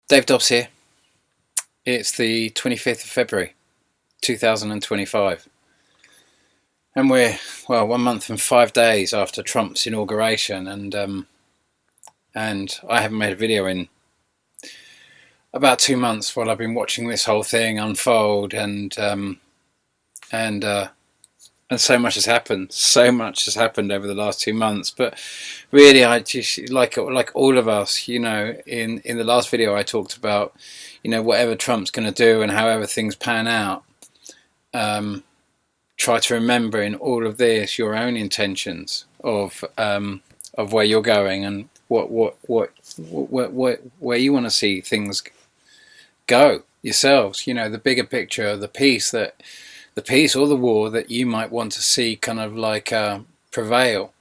Dave Dobbs here. It's the 25th of February 2025 and we're 1 month and 5 days after Trump's inauguration, and I haven't made a video in about 2 months while I've been watching this whole thing unfold, and so much has happened. So much has happened over the last 2 months. But really, I just like all of us, in the last video I talked about, whatever Trump's going to do and however things pan out, try to remember in all of this your own intentions of where you're going and where you want to see things go yourselves. The bigger picture, the peace or the war that you might want to see kind of like prevail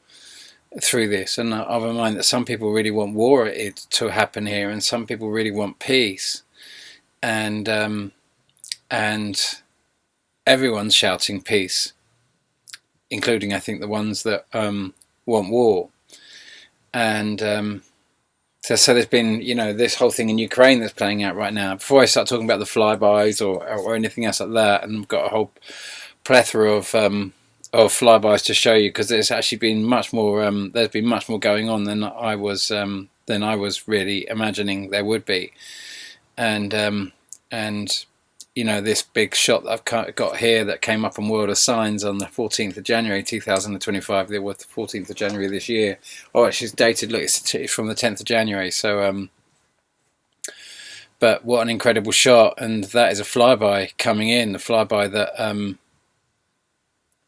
through this. And I'll remind that some people really want war to happen here, and some people really want peace, and everyone's shouting peace, including, I think, the ones that want war. And so there's been, this whole thing in Ukraine that's playing out right now. Before I start talking about the flybys or anything else like that, and I've got a whole plethora of flybys to show you, because there's actually been much more. There's been much more going on than I was really imagining there would be, and this big shot that I've got here that came up on World of Signs on the 14th of January 2025. It was the 14th of January this year. Oh, actually, it's dated. Look, it's from the 10th of January. So, but what an incredible shot! And that is a flyby coming in. The flyby that,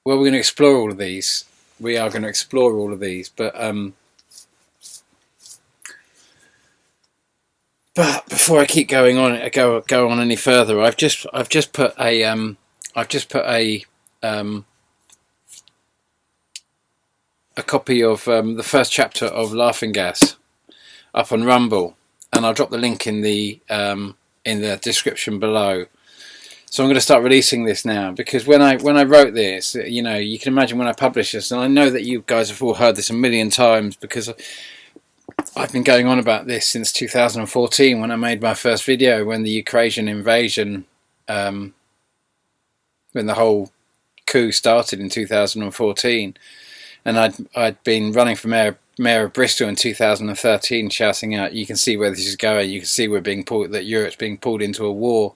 we're going to explore all of these. We are going to explore all of these, but before I keep going on, go on any further, I've just put a copy of the first chapter of Laughing Gas up on Rumble, and I'll drop the link in the description below. So I'm going to start releasing this now, because when I wrote this, you can imagine when I published this, and I know that you guys have all heard this a million times, because I've been going on about this since 2014, when I made my first video, when the Ukrainian invasion, when the whole coup started in 2014, and I'd been running for mayor of Bristol in 2013, shouting out, "You can see where this is going. You can see that Europe's being pulled into a war."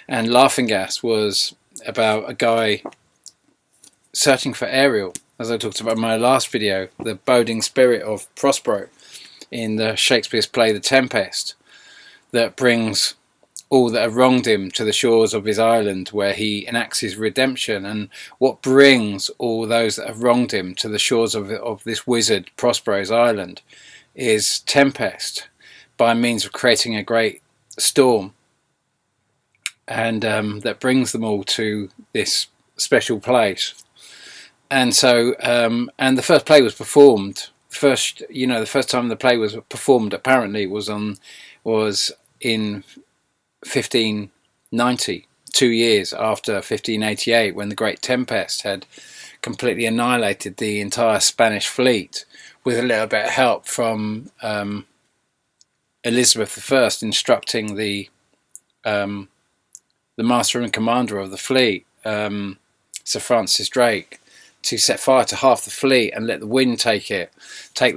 And Laughing Gas was about a guy searching for Ariel, as I talked about in my last video, the boding spirit of Prospero in the Shakespeare's play The Tempest, that brings all that have wronged him to the shores of his island, where he enacts his redemption. And what brings all those that have wronged him to the shores of this wizard Prospero's island is Tempest, by means of creating a great storm, and that brings them all to this special place. And so and the first play was performed. The first time the play was performed apparently was in 1590, 2 years after 1588, when the Great Tempest had completely annihilated the entire Spanish fleet, with a little bit of help from Elizabeth I instructing the master and commander of the fleet, Sir Francis Drake, to set fire to half the fleet and let the wind take the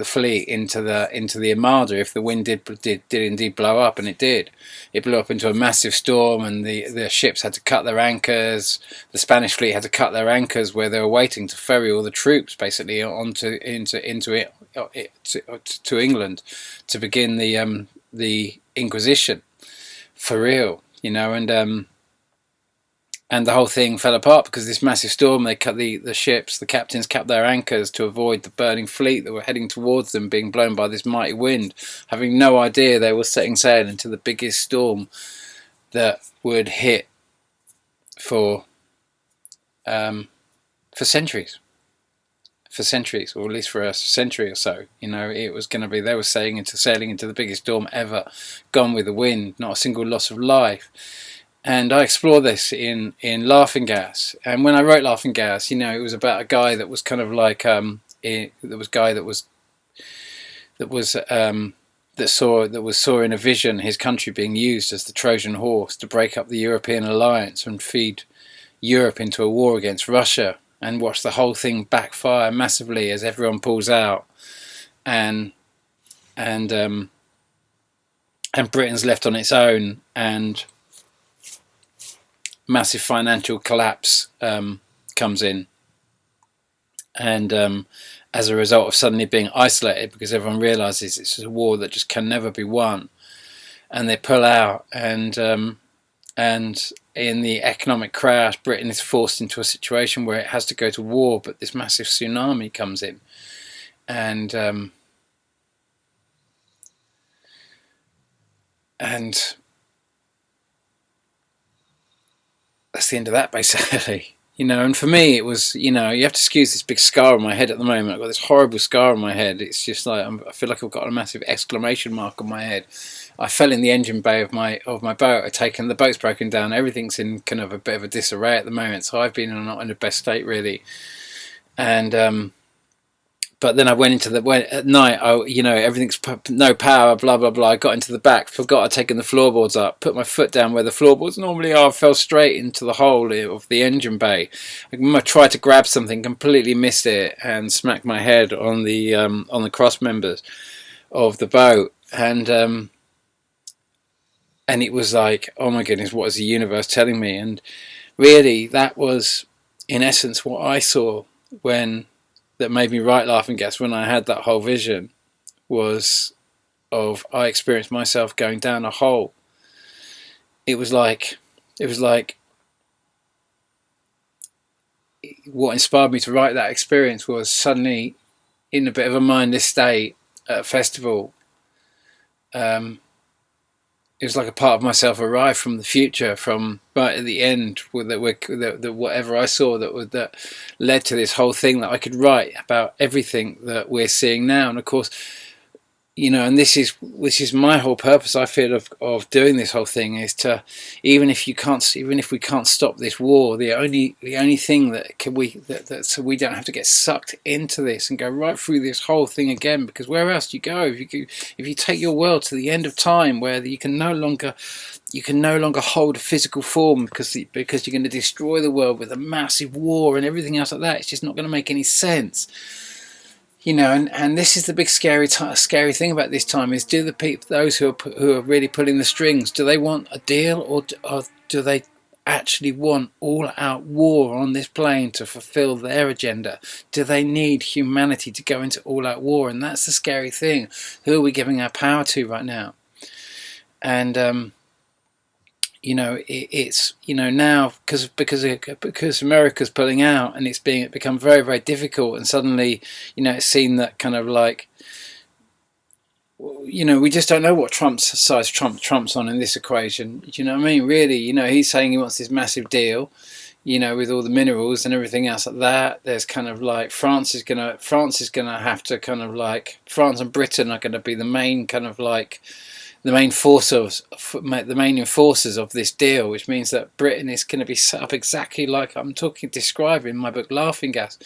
fleet into the Armada if the wind did indeed blow up. And it did. It blew up into a massive storm, and the ships had to cut their anchors. The Spanish fleet had to cut their anchors where they were waiting to ferry all the troops basically to England to begin the Inquisition for real, and the whole thing fell apart because of this massive storm. They cut the ships, the captains kept their anchors to avoid the burning fleet that were heading towards them being blown by this mighty wind, having no idea they were setting sail into the biggest storm that would hit for centuries. For centuries, or at least for a century or so. It was going to be, they were sailing into the biggest storm ever, gone with the wind, not a single loss of life. And I explore this in Laughing Gas. And when I wrote Laughing Gas, it was about a guy that was kind of like that saw in a vision his country being used as the Trojan horse to break up the European alliance and feed Europe into a war against Russia, and watch the whole thing backfire massively as everyone pulls out, and Britain's left on its own, and massive financial collapse comes in, and as a result of suddenly being isolated, because everyone realizes it's a war that just can never be won, and they pull out, and in the economic crash, Britain is forced into a situation where it has to go to war, but this massive tsunami comes in, and that's the end of that, basically. And for me it was, you have to excuse this big scar on my head at the moment. I've got this horrible scar on my head. It's just like, I feel like I've got a massive exclamation mark on my head. I fell in the engine bay of my boat. The boat's broken down. Everything's in kind of a bit of a disarray at the moment. So I've been not in the best state really. And but then I went at night. Everything's no power. Blah blah blah. I got into the back. Forgot I'd taken the floorboards up. Put my foot down where the floorboards normally are. Fell straight into the hole of the engine bay. I tried to grab something, completely missed it, and smacked my head on the cross members of the boat. And it was like, oh my goodness, what is the universe telling me? And really, that was in essence what I saw that made me write Laughing Gas when I had that whole vision, I experienced myself going down a hole. It was like what inspired me to write that experience was suddenly in a bit of a mindless state at a festival. It was like a part of myself arrived from the future, from right at the end, that whatever I saw that led to this whole thing that I could write about everything that we're seeing now. And of course, and this is my whole purpose, I feel, of doing this whole thing, is to, even if we can't stop this war, the only thing that so we don't have to get sucked into this and go right through this whole thing again, because where else do you go if you take your world to the end of time, where you can no longer hold a physical form, because you're going to destroy the world with a massive war and everything else like that. It's just not going to make any sense. And this is the big scary thing about this time, is do those who are really pulling the strings, do they want a deal, or do they actually want all-out war on this plane to fulfill their agenda? Do they need humanity to go into all-out war? And that's the scary thing. Who are we giving our power to right now? And it's now because America's pulling out, and it become very, very difficult, and suddenly it's seen that kind of like, we just don't know what Trump's on in this equation. Do you know what I mean? Really, he's saying he wants this massive deal, with all the minerals and everything else like that. There's kind of like France is gonna have to kind of like, France and Britain are going to be the main kind of like the main enforcers of this deal, which means that Britain is going to be set up exactly like I'm describing in my book Laughing Gas,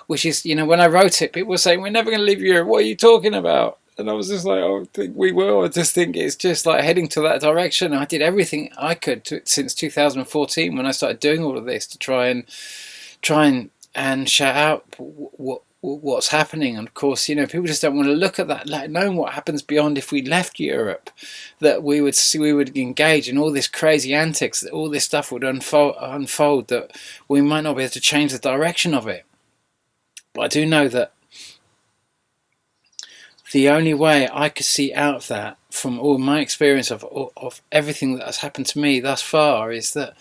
which is, when I wrote it, people were saying, we're never going to leave Europe, what are you talking about? And I was just like, I think we will. I just think it's just like heading to that direction. I did everything I could since 2014 when I started doing all of this to try and shout out what's happening. And of course, people just don't want to look at that, like knowing what happens beyond if we left Europe, that we would engage in all this crazy antics, that all this stuff would unfold, that we might not be able to change the direction of it. But I do know that the only way I could see out of that, from all my experience of everything that has happened to me thus far, is that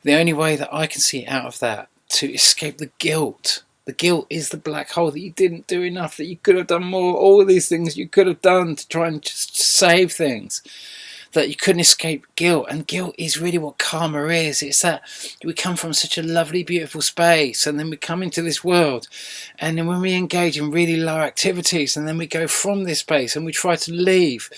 the only way that I can see out of that, to escape the guilt. The guilt is the black hole, that you didn't do enough, that you could have done more, all these things you could have done to try and just save things. that you couldn't escape guilt, and guilt is really what karma is. It's that we come from such a lovely, beautiful space, and then we come into this world, and then when we engage in really low activities, and then we go from this space and we try to leave,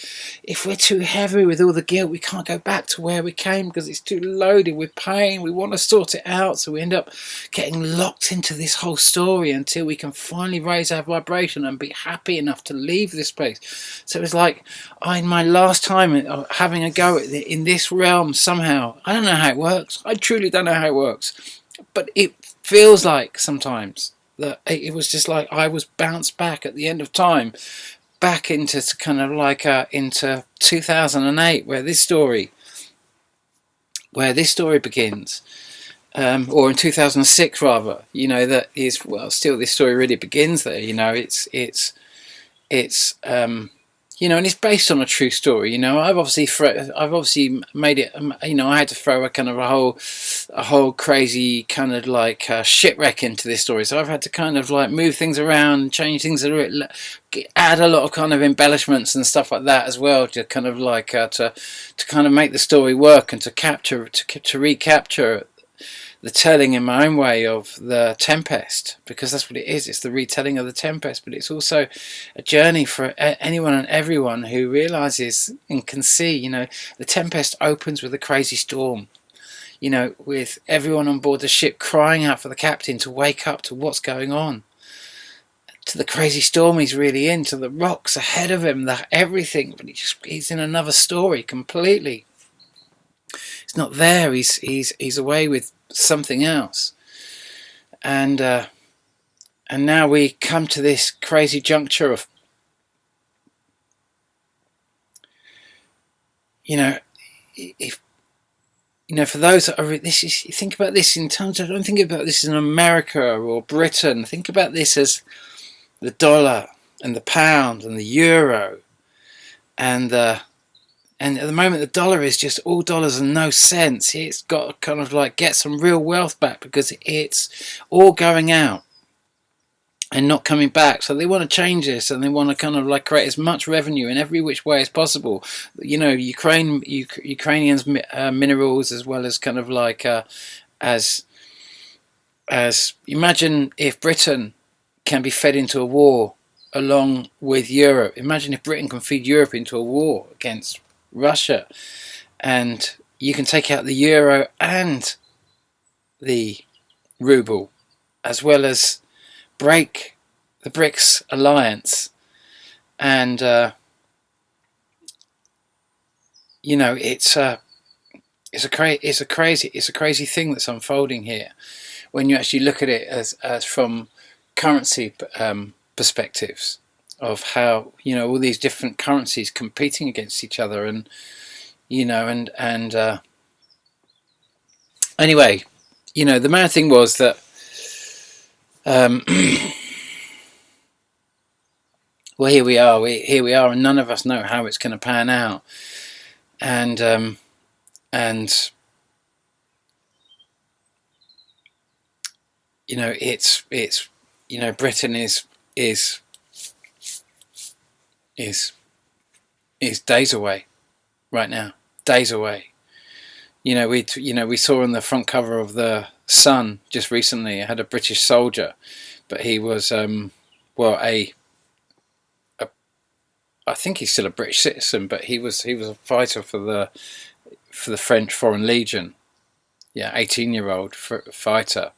if we're too heavy with all the guilt, we can't go back to where we came because it's too loaded with pain. We want to sort it out, so we end up getting locked into this whole story until we can finally raise our vibration and be happy enough to leave this place. So it's like, in my last time having a go at it in this realm somehow, I don't know how it works. I truly don't know how it works, but it feels like sometimes that it was just like I was bounced back at the end of time, back into kind of like into 2008, where this story begins, or in 2006 rather. You know, that is, well, still this story really begins there. You know, it's you know, and it's based on a true story. You know, I've obviously made it. You know, I had to throw a whole crazy kind of like shipwreck into this story. So I've had to kind of like move things around, change things a little, add a lot of kind of embellishments and stuff like that as well, to kind of like to kind of make the story work and to recapture the telling in my own way of the Tempest, because that's what it is. It's the retelling of the Tempest, but it's also a journey for anyone and everyone who realizes and can see, you know, the Tempest opens with a crazy storm, you know, with everyone on board the ship crying out for the captain to wake up to what's going on, to the crazy storm he's really in, to the rocks ahead of him, that everything, but he's in another story completely. He's not there. He's away with something else, and now we come to this crazy juncture of, you know, if you know, for those that are this is, think about this in terms of, don't think about this in America or Britain. Think about this as the dollar and the pound and the euro, and at the moment the dollar is just all dollars and no cents. It's got to kind of like get some real wealth back because it's all going out and not coming back. So they want to change this, and they want to kind of like create as much revenue in every which way as possible. You know, Ukrainians minerals, as well as kind of like as imagine if Britain can be fed into a war along with Europe. Imagine if Britain can feed Europe into a war against Russia, and you can take out the euro and the ruble, as well as break the BRICS alliance, and you know, it's a crazy thing that's unfolding here when you actually look at it as from currency perspectives, of how, you know, all these different currencies competing against each other, and you know, and anyway, you know, the main thing was that well, here we are, and none of us know how it's going to pan out, and you know, it's you know, Britain is days away right now, days away. You know, we saw on the front cover of the Sun just recently, it had a British soldier, but he was well, I think he's still a British citizen, but he was a fighter for the French Foreign Legion. Yeah, 18-year-old fighter.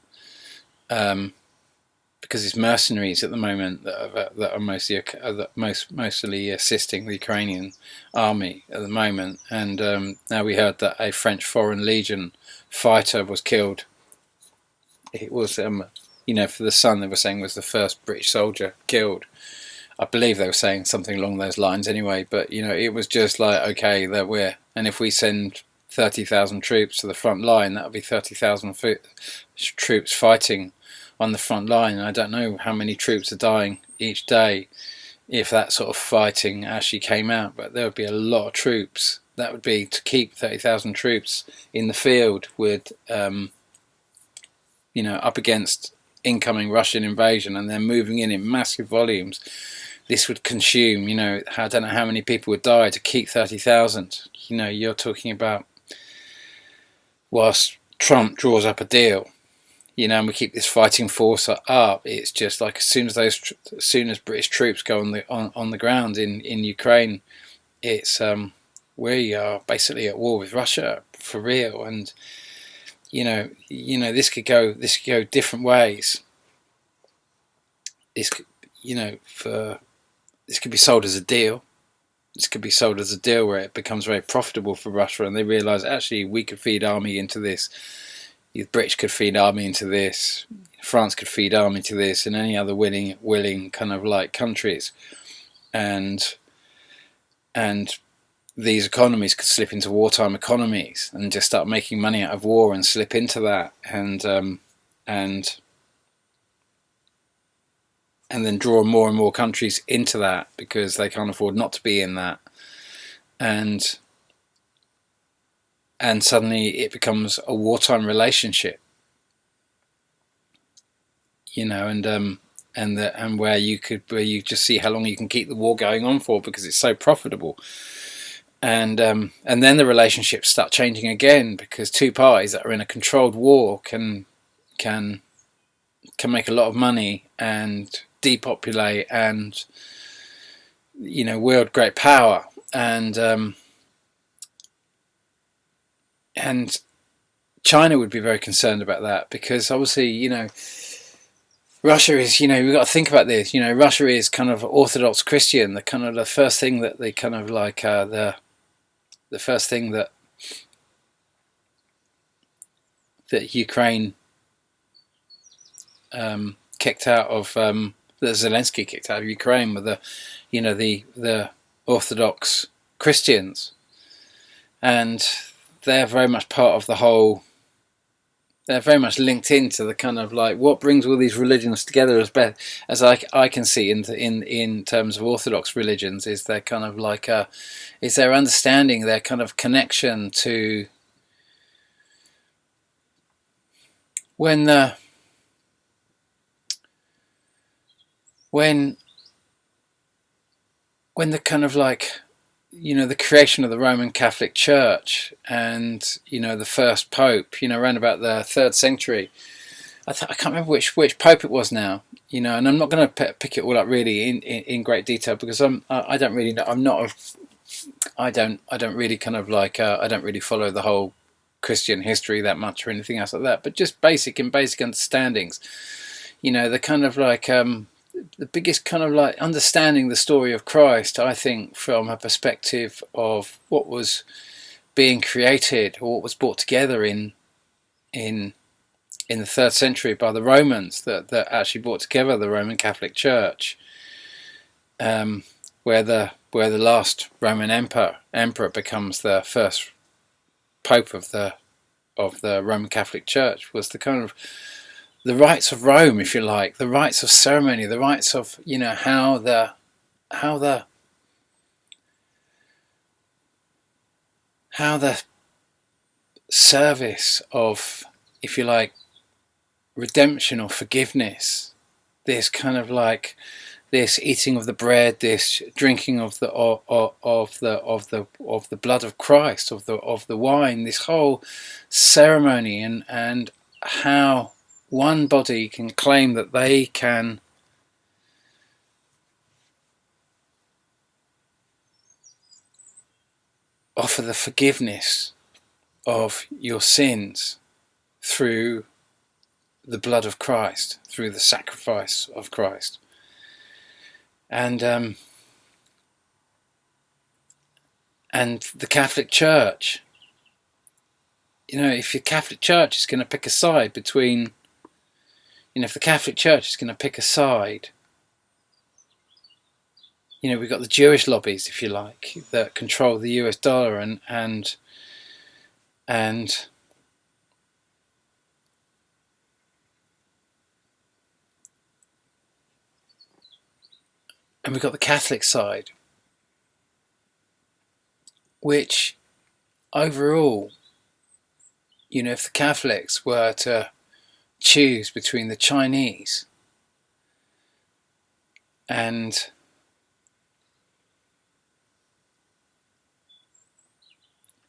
Because it's mercenaries at the moment that are mostly assisting the Ukrainian army at the moment, and now we heard that a French Foreign Legion fighter was killed. It was, you know, for the Sun they were saying was the first British soldier killed. I believe they were saying something along those lines anyway, but you know, it was just like, okay, and if we send 30,000 troops to the front line, that would be 30,000 troops fighting on the front line. I don't know how many troops are dying each day if that sort of fighting actually came out, but there would be a lot of troops. That would be to keep 30,000 troops in the field with, you know, up against incoming Russian invasion, and they're moving in massive volumes this would consume, I don't know how many people would die to keep 30,000. You're talking about, whilst Trump draws up a deal, and we keep this fighting force up. It's just like as soon as British troops go on the ground in Ukraine, it's we are basically at war with Russia for real. And this could go different ways. This this could be sold as a deal. This could be sold as a deal where it becomes very profitable for Russia, and they realise actually we could feed army into this. The British could feed army into this. France could feed army to this, and any other willing kind of like countries, and these economies could slip into wartime economies and just start making money out of war and slip into that, and then draw more and more countries into that because they can't afford not to be in that, and suddenly it becomes a wartime relationship, and where you just see how long you can keep the war going on for because it's so profitable, and then the relationships start changing again because two parties that are in a controlled war can make a lot of money and depopulate and wield great power, and China would be very concerned about that because obviously Russia is, we've got to think about this. Russia is kind of Orthodox Christian. The kind of the first thing that they kind of like the first thing that Ukraine kicked out of that Zelensky kicked out of Ukraine with the Orthodox Christians, and they're very much part of the whole. They're very much linked into the kind of like what brings all these religions together as I can see in terms of Orthodox religions is their kind of like is their understanding, their kind of connection to when the kind of like the creation of the Roman Catholic Church and the first Pope around about the 3rd century. I can't remember which Pope it was now, and I'm not going to pick it all up really in great detail because I don't really know. I don't really kind of like I don't really follow the whole Christian history that much or anything else like that, but just basic understandings. The kind of like the biggest kind of like understanding the story of Christ, I think, from a perspective of what was being created or what was brought together in the 3rd century by the Romans that actually brought together the Roman Catholic Church, where the last Roman emperor becomes the first Pope of the Roman Catholic Church, was the kind of the rites of Rome, if you like, the rites of ceremony, the rites of how the service of, if you like, redemption or forgiveness, this kind of like this eating of the bread, this drinking of the blood of Christ, of the wine, this whole ceremony, and how one body can claim that they can offer the forgiveness of your sins through the blood of Christ, through the sacrifice of Christ. And the Catholic Church, if your Catholic Church is going to pick a side between, if the Catholic Church is going to pick a side, we've got the Jewish lobbies, if you like, that control the US dollar, and we've got the Catholic side, which overall, if the Catholics were to choose between the Chinese and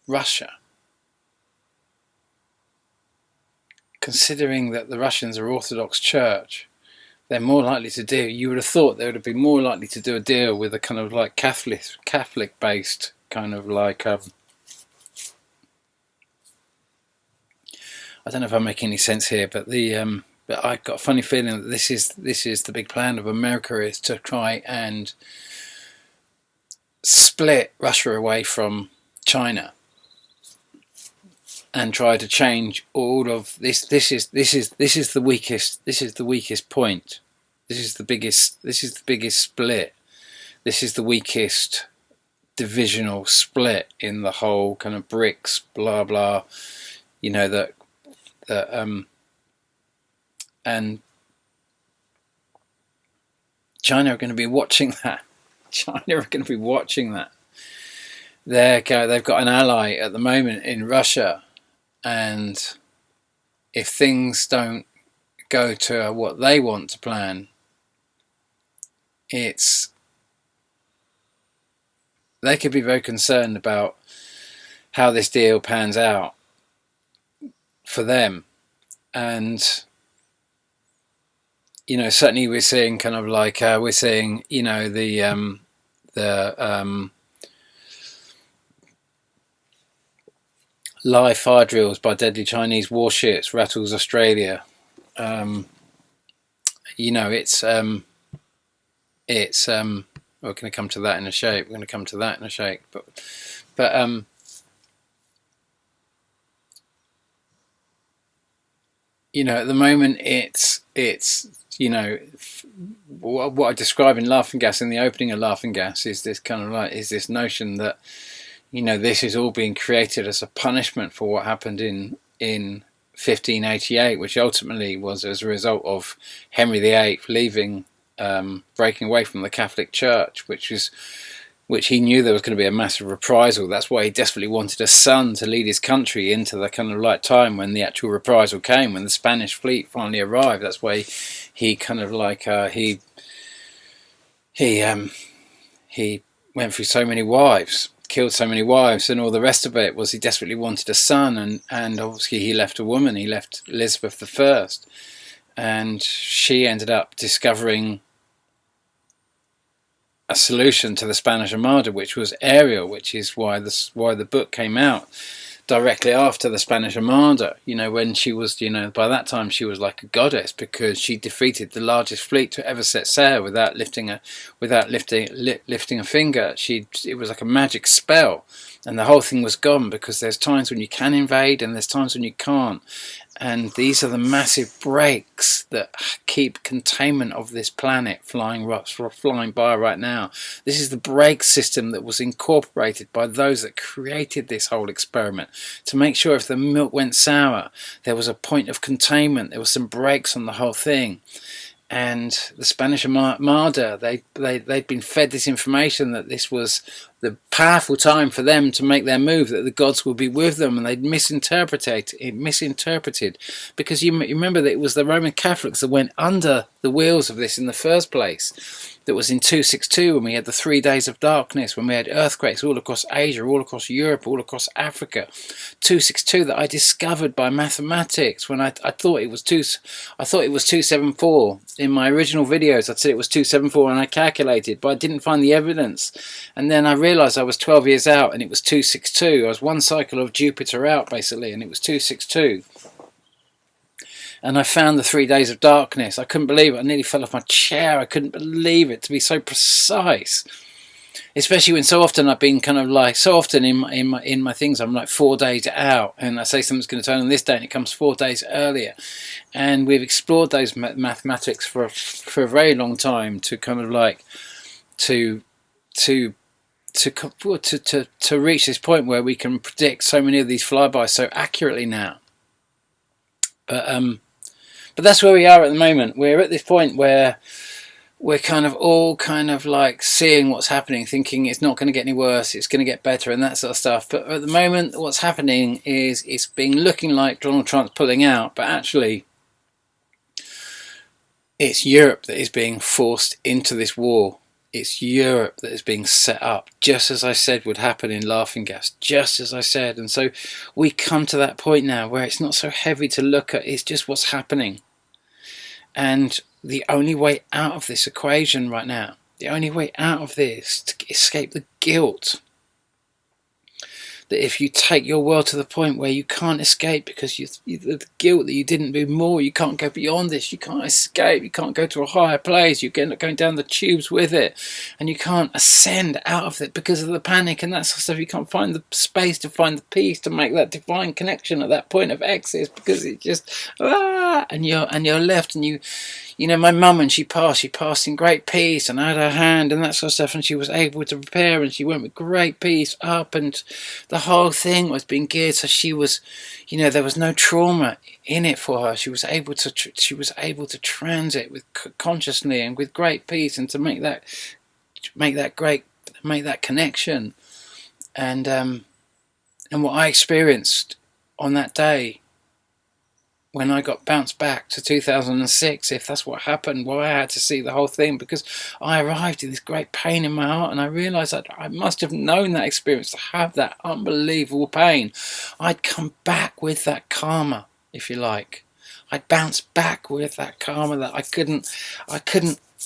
Russia, considering that the Russians are Orthodox Church, they're more likely to do. You would have thought they would have been more likely to do a deal with a kind of like Catholic based kind of like. I don't know if I'm making any sense here, but but I've got a funny feeling that this is the big plan of America, is to try and split Russia away from China and try to change all of this. This is the weakest. This is the weakest point. This is the biggest split. This is the weakest divisional split in the whole kind of BRICS blah blah. You know that and China are going to be watching that. China are going to be watching that. They've got an ally at the moment in Russia, and if things don't go to what they want to plan, they could be very concerned about how this deal pans out for them. And certainly we're seeing kind of like we're seeing the live fire drills by deadly Chinese warships rattles Australia. We're going to come to that in a shake. But at the moment it's what I describe in Laughing Gas, in the opening of Laughing Gas, is this kind of like this notion that this is all being created as a punishment for what happened in 1588, which ultimately was as a result of Henry VIII leaving, breaking away from the Catholic Church, which he knew there was going to be a massive reprisal. That's why he desperately wanted a son to lead his country into the kind of like time when the actual reprisal came, when the Spanish fleet finally arrived. That's why he kind of like he went through so many wives, killed so many wives, and all the rest of it was he desperately wanted a son, and obviously he left a woman. He left Elizabeth I, and she ended up discovering a solution to the Spanish Armada, which was aerial, which is why the book came out directly after the Spanish Armada. When she was, by that time she was like a goddess, because she defeated the largest fleet to ever set sail without lifting a finger. It was like a magic spell, and the whole thing was gone, because there's times when you can invade and there's times when you can't. And these are the massive breaks that keep containment of this planet flying by right now. This is the brake system that was incorporated by those that created this whole experiment, to make sure if the milk went sour, there was a point of containment, there was some brakes on the whole thing. And the Spanish Armada, they'd been fed this information that this was the powerful time for them to make their move, that the gods would be with them, and they'd misinterpreted, because you remember that it was the Roman Catholics that went under the wheels of this in the first place. That was in 262, when we had the 3 days of darkness, when we had earthquakes all across Asia, all across Europe, all across Africa. 262 that I discovered by mathematics when I thought it was 274 in my original videos. I'd said it was 274 and I calculated, but I didn't find the evidence. And then I realised I was 12 years out and it was 262. I was one cycle of Jupiter out basically, and it was 262. And I found the 3 days of darkness. I couldn't believe it. I nearly fell off my chair. I couldn't believe it to be so precise. Especially when so often I've been kind of like, so often in my things, I'm like 4 days out, and I say something's going to turn on this day and it comes 4 days earlier. And we've explored those mathematics for a very long time, to kind of like to reach this point where we can predict so many of these flybys so accurately now. But that's where we are at the moment. We're at this point where we're kind of all kind of like seeing what's happening, thinking it's not going to get any worse, it's going to get better, and that sort of stuff. But at the moment, what's happening is it's looking like Donald Trump's pulling out, but actually it's Europe that is being forced into this war. It's Europe that is being set up, just as I said would happen in Laughing Gas, just as I said. And so we come to that point now where it's not so heavy to look at, it's just what's happening. And the only way out of this equation right now, the only way out of this, to escape the guilt, that if you take your world to the point where you can't escape because the guilt that you didn't do more, you can't go beyond this, you can't escape, you can't go to a higher place, you're going down the tubes with it, and you can't ascend out of it because of the panic and that sort of stuff. You can't find the space to find the peace to make that divine connection at that point of exit, because it just and you're left, and you know, my mum, when she passed in great peace, and I had her hand and that sort of stuff, and she was able to prepare, and she went with great peace up, and the whole thing was being geared so she was, you know, there was no trauma in it for her. She was able to transit with consciously and with great peace, and to make that connection, and what I experienced on that day, when I got bounced back to 2006, if that's what happened, why I had to see the whole thing, because I arrived in this great pain in my heart, and I realised that I must have known that experience to have that unbelievable pain. I'd come back with that karma, if you like. I'd bounce back with that karma, that I couldn't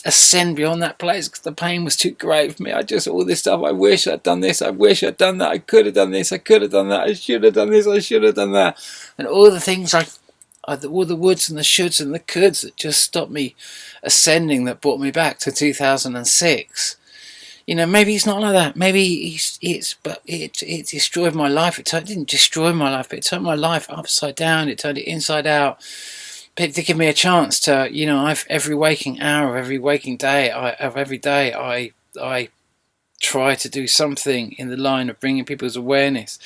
ascend beyond that place because the pain was too great for me. All this stuff, I wish I'd done this, I wish I'd done that, I could have done this, I could have done that, I should have done this, I should have done that, and all the things all the woulds and the shoulds and the coulds that just stopped me ascending, that brought me back to 2006. You know, maybe it's not like that. Maybe it destroyed my life. It didn't destroy my life. It turned my life upside down. It turned it inside out. But to give me a chance to, you know, every waking hour of every waking day, I try to do something in the line of bringing people's awareness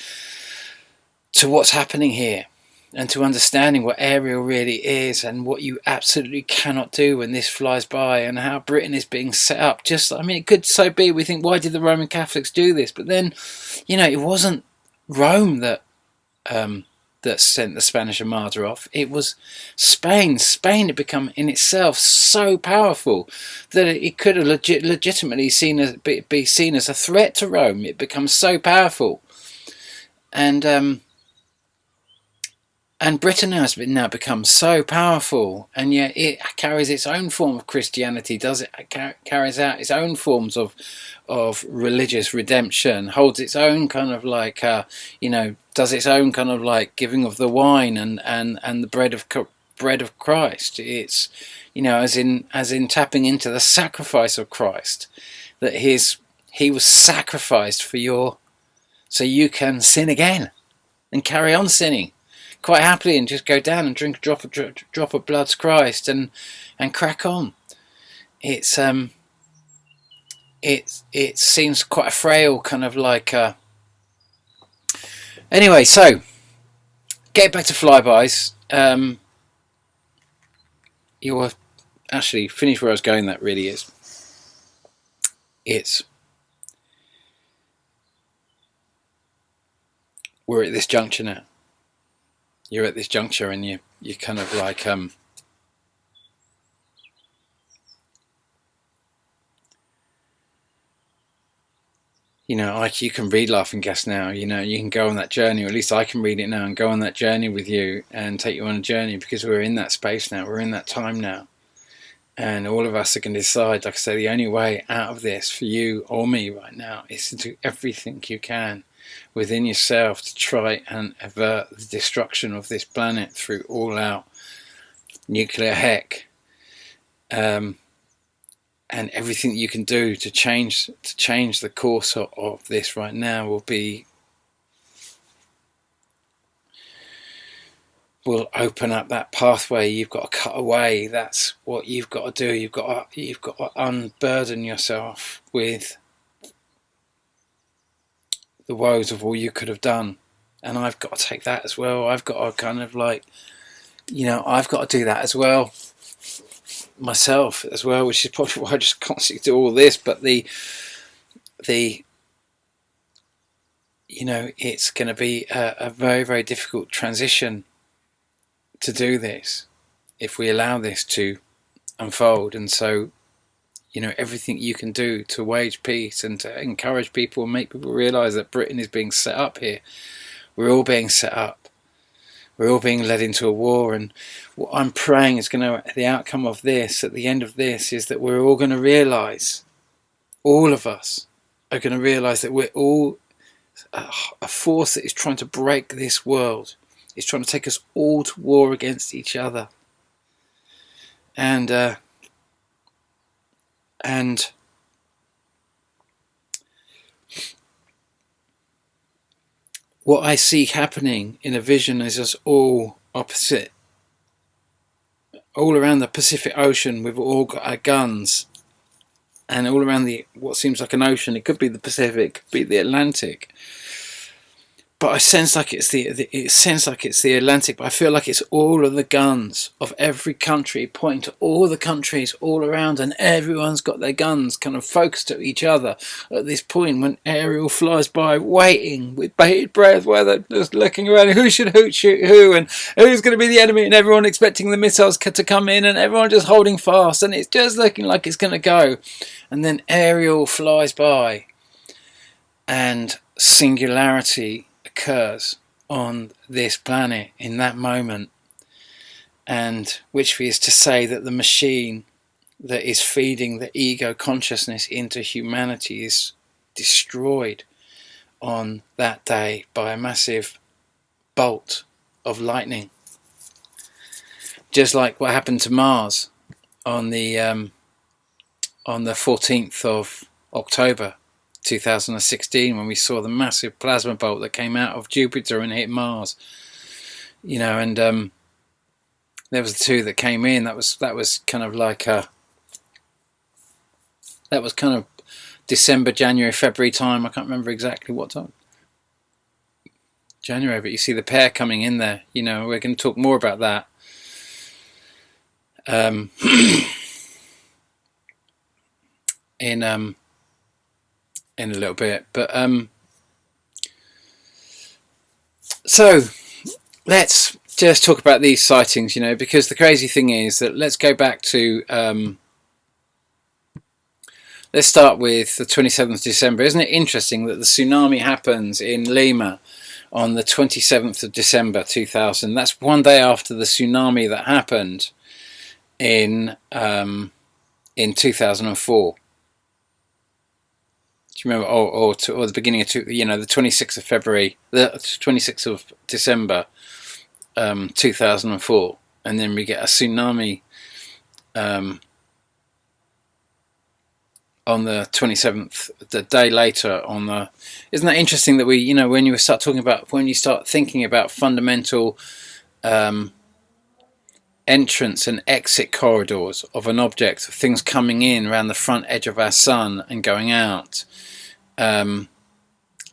to what's happening here, and to understanding what Ariel really is, and what you absolutely cannot do when this flies by, and how Britain is being set up. It could so be, we think, why did the Roman Catholics do this? But then, you know, it wasn't Rome that sent the Spanish Armada off. It was Spain. Spain had become in itself so powerful that it could have legitimately be seen as a threat to Rome. It becomes so powerful. And Britain has now become so powerful, and yet it carries its own form of Christianity, carries out its own forms of religious redemption, holds its own kind of like, does its own kind of like giving of the wine and the bread of Christ. It's, you know, as in tapping into the sacrifice of Christ, that he was sacrificed so you can sin again and carry on sinning quite happily, and just go down and drink a drop of blood's Christ and crack on. It seems quite a frail kind of like. Anyway, so get back to flybys. You were actually finished where I was going. That really is. We're at this juncture now. You're at this juncture, and you kind of like you know, like, you can read Laughing Gas now. You know, you can go on that journey, or at least I can read it now and go on that journey with you and take you on a journey, because we're in that space now, we're in that time now, and all of us are going to decide. Like I say, the only way out of this for you or me right now is to do everything you can within yourself to try and avert the destruction of this planet through all-out nuclear heck, and everything that you can do to change the course of this right now will open up that pathway. You've got to cut away. That's what you've got to do. You've got to unburden yourself with the woes of all you could have done. And I've got to take that as well. I've got to kind of like, you know, I've got to do that as well myself as well, which is probably why I just constantly do all this. But the you know, it's going to be a very, very difficult transition to do this if we allow this to unfold. And so, you know, everything you can do to wage peace and to encourage people and make people realise that Britain is being set up here. We're all being set up. We're all being led into a war, and what I'm praying is the outcome of this, at the end of this, is that we're all going to realise, all of us are going to realise that we're all a force that is trying to break this world. It's trying to take us all to war against each other. And what I see happening in a vision is us all opposite, all around the Pacific Ocean. We've all got our guns, and all around what seems like an ocean. It could be the Pacific, could be the Atlantic. But I sense like it's the Atlantic, but I feel like it's all of the guns of every country pointing to all the countries all around, and everyone's got their guns kind of focused at each other at this point when Ariel flies by, waiting with bated breath, where they're just looking around, who should shoot who, and who's going to be the enemy, and everyone expecting the missiles to come in, and everyone just holding fast, and it's just looking like it's going to go. And then Ariel flies by, and singularity occurs on this planet in that moment, and which is to say that the machine that is feeding the ego consciousness into humanity is destroyed on that day by a massive bolt of lightning, just like what happened to Mars on the 14th of October 2016, when we saw the massive plasma bolt that came out of Jupiter and hit Mars, you know. And there was the two that came in. That was kind of like that was kind of December, January, February time. I can't remember exactly what time. January, but you see the pair coming in there. You know, we're going to talk more about that. In a little bit, but so let's just talk about these sightings, you know, because the crazy thing is that let's go back to let's start with the 27th of December. Isn't it interesting that the tsunami happens in Lima on the 27th of December 2000? That's one day after the tsunami that happened in 2004. Do you remember, or the beginning of, you know, the 26th of February, the 26th of December, 2004, and then we get a tsunami on the 27th, the day later. Isn't that interesting that we, you know, when you start thinking about fundamental entrance and exit corridors of an object, of things coming in around the front edge of our sun and going out. Like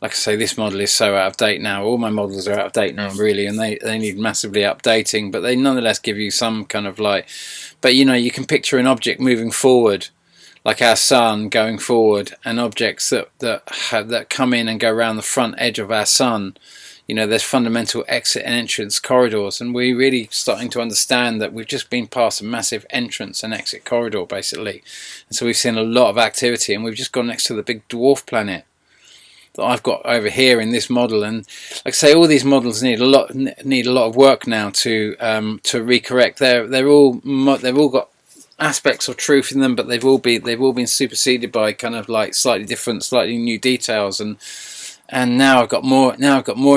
I say, this model is so out of date now. All my models are out of date now, really, and they need massively updating, but they nonetheless give you some kind of like, but you know, you can picture an object moving forward, like our sun going forward, and objects that come in and go around the front edge of our sun. You know, there's fundamental exit and entrance corridors, and we're really starting to understand that we've just been past a massive entrance and exit corridor, basically. And so we've seen a lot of activity, and we've just gone next to the big dwarf planet that I've got over here in this model. And like I say, all these models need a lot of work now to recorrect. They've all got aspects of truth in them, but they've all been superseded by kind of like slightly different, slightly new details, and now I've got more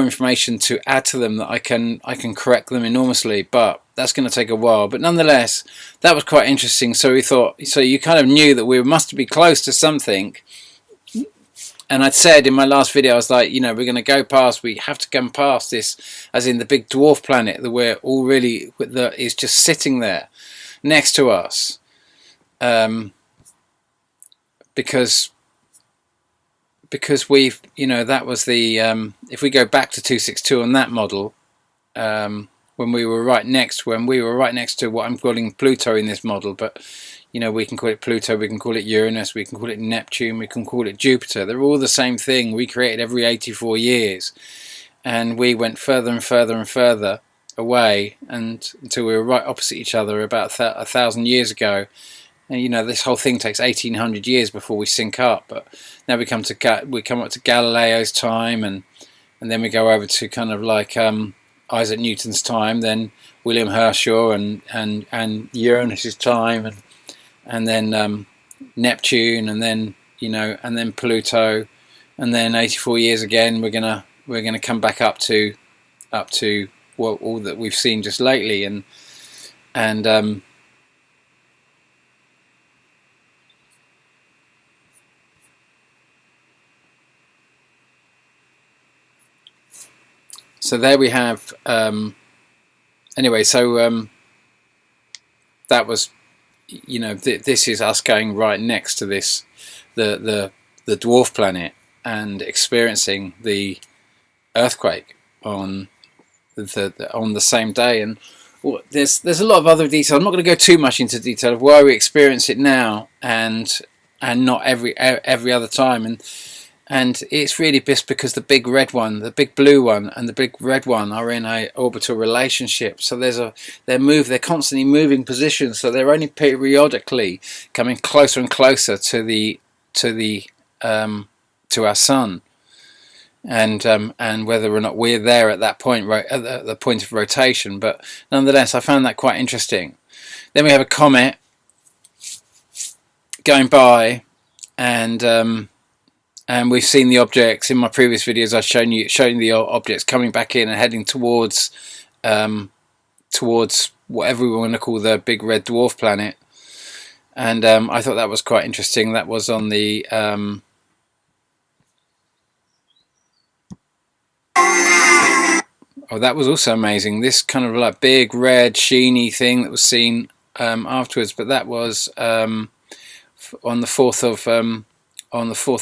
information to add to them that I can correct them enormously, but that's going to take a while. But nonetheless, that was quite interesting. So we thought, so you kind of knew that we must be close to something. And I'd said in my last video, I was like, you know, we have to come past this, as in the big dwarf planet that we're all really, that is just sitting there next to us, because we've, you know, that was the, if we go back to 262 on that model, when we were right next to what I'm calling Pluto in this model, but you know, we can call it Pluto, we can call it Uranus, we can call it Neptune, we can call it Jupiter. They're all the same thing. We created every 84 years, and we went further and further and further away, and until we were right opposite each other about 1,000 years ago. And you know, this whole thing takes 1800 years before we sync up. But now we come up to Galileo's time, and then we go over to kind of like Isaac Newton's time, then William Herschel and Uranus's time, and then Neptune, and then, you know, and then Pluto, and then 84 years again. We're gonna come back up to what all that we've seen just lately, and so there we have. Anyway, so that was, you know, this is us going right next to this, the dwarf planet, and experiencing the earthquake on the same day. And there's a lot of other detail. I'm not going to go too much into detail of why we experience it now and not every other time. And it's really just because the big red one, the big blue one, and the big red one are in a orbital relationship. So they're constantly moving positions. So they're only periodically coming closer and closer to our sun. And whether or not we're there at that point, right at the point of rotation. But nonetheless, I found that quite interesting. Then we have a comet going by, and we've seen the objects in my previous videos. I've shown the objects coming back in and heading towards whatever we want to call the big red dwarf planet. And I thought that was quite interesting. That was on the oh, that was also amazing. This kind of like big red sheeny thing that was seen afterwards, but that was on the 4th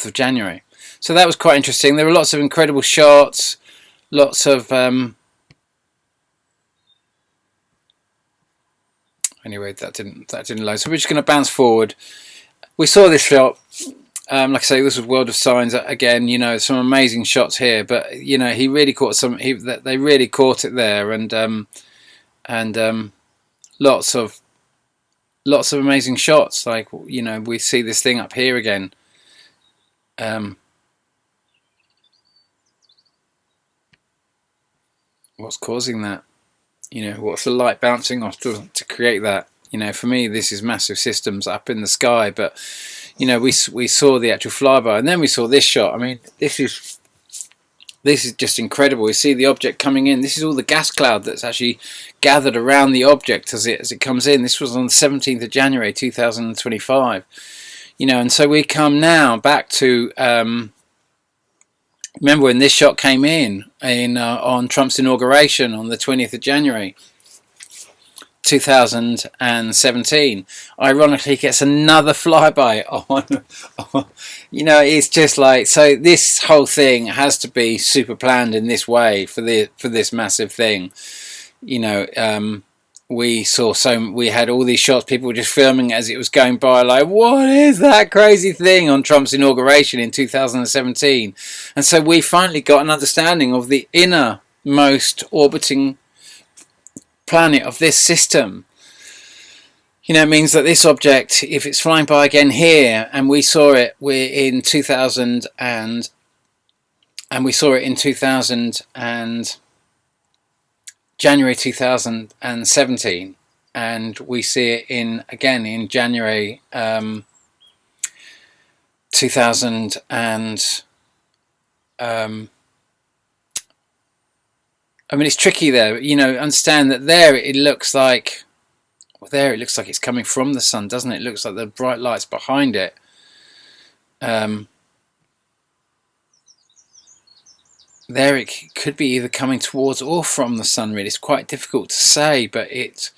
of January. So that was quite interesting. There were lots of incredible shots, lots of anyway, that didn't load. So we're just going to bounce forward. We saw this shot. Like I say, this was World of Signs again. You know, some amazing shots here, but you know, he really caught they really caught it there, and lots of amazing shots. Like, you know, we see this thing up here again. What's causing that? You know, what's the light bouncing off to create that? You know, for me, this is massive systems up in the sky, but you know, we saw the actual flyby, and then we saw this shot. I mean, this is just incredible. We see the object coming in. This is all the gas cloud that's actually gathered around the object as it comes in. This was on the 17th of January 2025. You know, and so we come now back to remember when this shot came in on Trump's inauguration on the 20th of January 2017. Ironically, he gets another flyby on. You know, it's just like, so this whole thing has to be super planned in this way for this massive thing. You know, we had all these shots, people were just filming as it was going by, like, what is that crazy thing on Trump's inauguration in 2017? And so we finally got an understanding of the innermost orbiting planet of this system. You know, it means that this object, if it's flying by again here, and we saw it, we're in 2000 and we saw it in 2000 and January 2017, and we see it again in January 2000 and I mean, it's tricky there. You know, understand that there it looks like it's coming from the sun, doesn't it? It looks like the bright lights behind it. There it could be either coming towards or from the sun, really. It's quite difficult to say, but it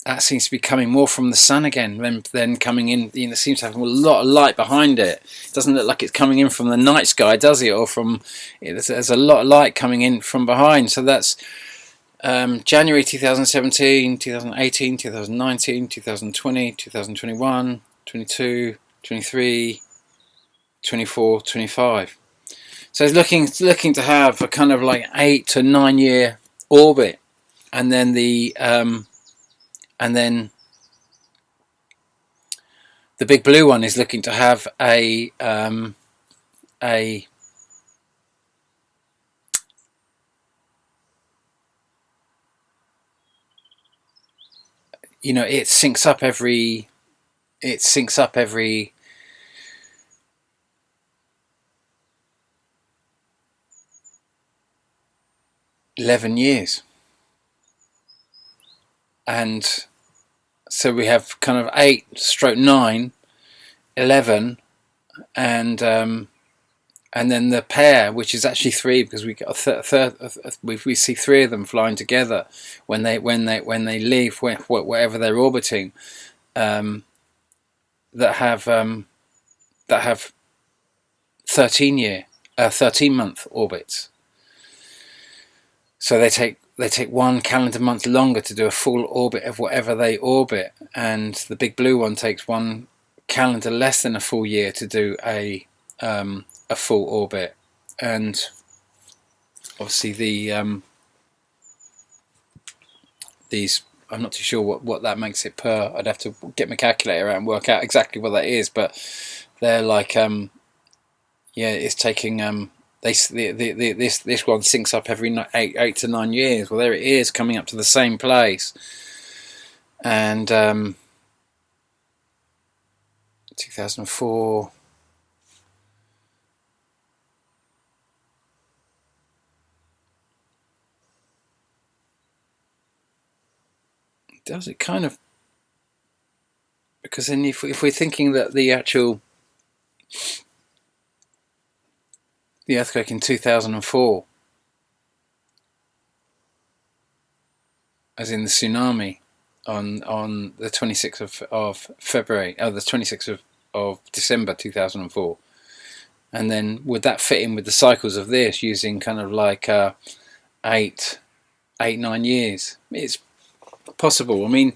that seems to be coming more from the sun again than coming in. You know, it seems to have a lot of light behind it. It doesn't look like it's coming in from the night sky, does it? Or from, there's a lot of light coming in from behind. So that's January 2017, 2018, 2019, 2020, 2021, 22, 23, 24, 25. So it's looking to have a kind of like 8 to 9 year orbit and then the big blue one is looking to have a it syncs up every 11 years. And so we have kind of 8/9, 11, and then the pair, which is actually 3, because we got a third. We see 3 of them flying together when they leave wherever they're orbiting, that have 13-month orbits. So they take 1 calendar month longer to do a full orbit of whatever they orbit, and the big blue one takes 1 calendar less than a full year to do a full orbit. And obviously these, I'm not too sure what that makes it per. I'd have to get my calculator out and work out exactly what that is, but they're like it's taking this one syncs up every 8 to 9 years. Well, there it is, coming up to the same place. And 2004. Does it kind of, because then if we're thinking that the earthquake in 2004, as in the tsunami on the 26th of February, the 26th of December 2004, and then would that fit in with the cycles of this, using kind of like 8-9 years? It's possible. I mean,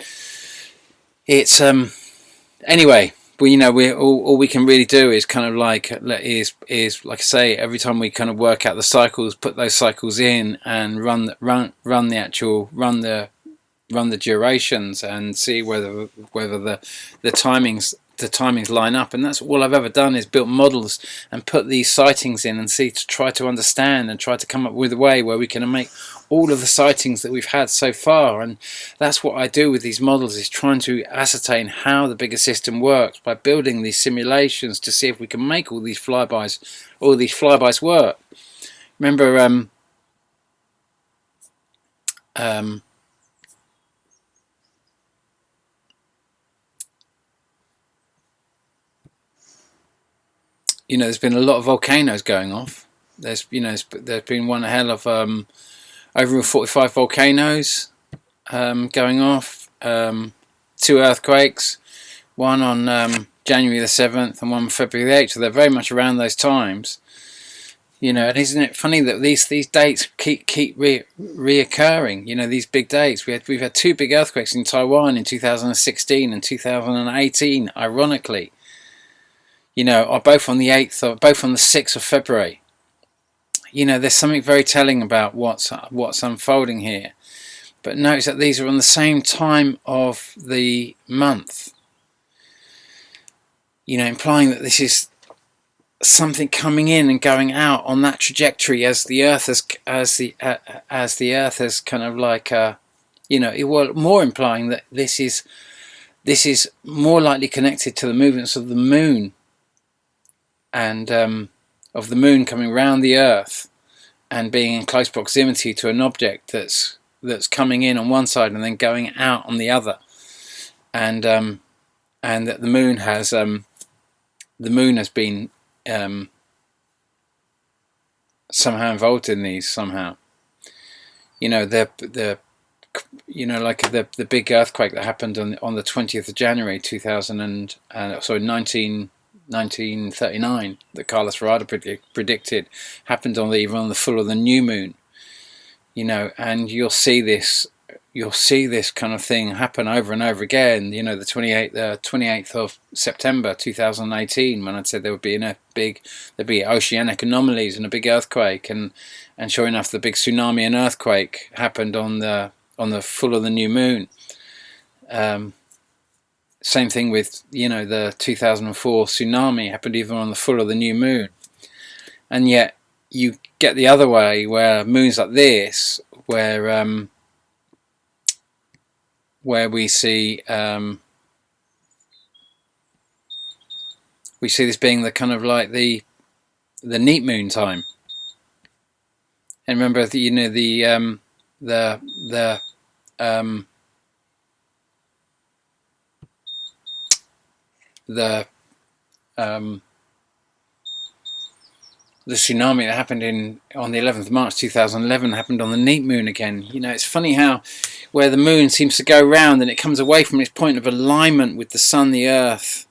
it's anyway. Well, we all we can really do is kind of like is like I say, every time we kind of work out the cycles, put those cycles in and run the durations, and see whether the timings line up. And that's all I've ever done, is built models and put these sightings in and see, to try to understand and try to come up with a way where we can make all of the sightings that we've had so far. And that's what I do with these models, is trying to ascertain how the bigger system works by building these simulations to see if we can make all these flybys work. Remember there's been a lot of volcanoes going off. There's been one hell of over 45 volcanoes going off, 2 earthquakes, one on January the 7th and one on February the 8th. So they're very much around those times. And isn't it funny that these dates keep reoccurring? These big dates. We've had 2 big earthquakes in Taiwan in 2016 and 2018. Ironically, are both on the 8th or both on the 6th of February. There's something very telling about what's unfolding here. But notice that these are on the same time of the month. Implying that this is something coming in and going out on that trajectory as the Earth has kind of like more implying that this is more likely connected to the movements of the moon, and of the moon coming round the Earth and being in close proximity to an object that's coming in on one side and then going out on the other, and that the moon has been somehow involved in these somehow. The big earthquake that happened on the 20th of January 1939, that Carlos Ferrada predicted, happened either on the full or the new moon. And you'll see this kind of thing happen over and over again. The 28th of September 2018, when I'd said there'd be oceanic anomalies and a big earthquake, and sure enough, the big tsunami and earthquake happened on the the full of the new moon. Same thing with, you know, the 2004 tsunami happened even on the full of the new moon. And yet you get the other way, where moons like this, where we see this being the kind of like the neat moon time. And remember, you know, the tsunami that happened on the 11th of March 2011 happened on the neat moon again. You know, it's funny how where the moon seems to go round and it comes away from its point of alignment with the sun, the earth,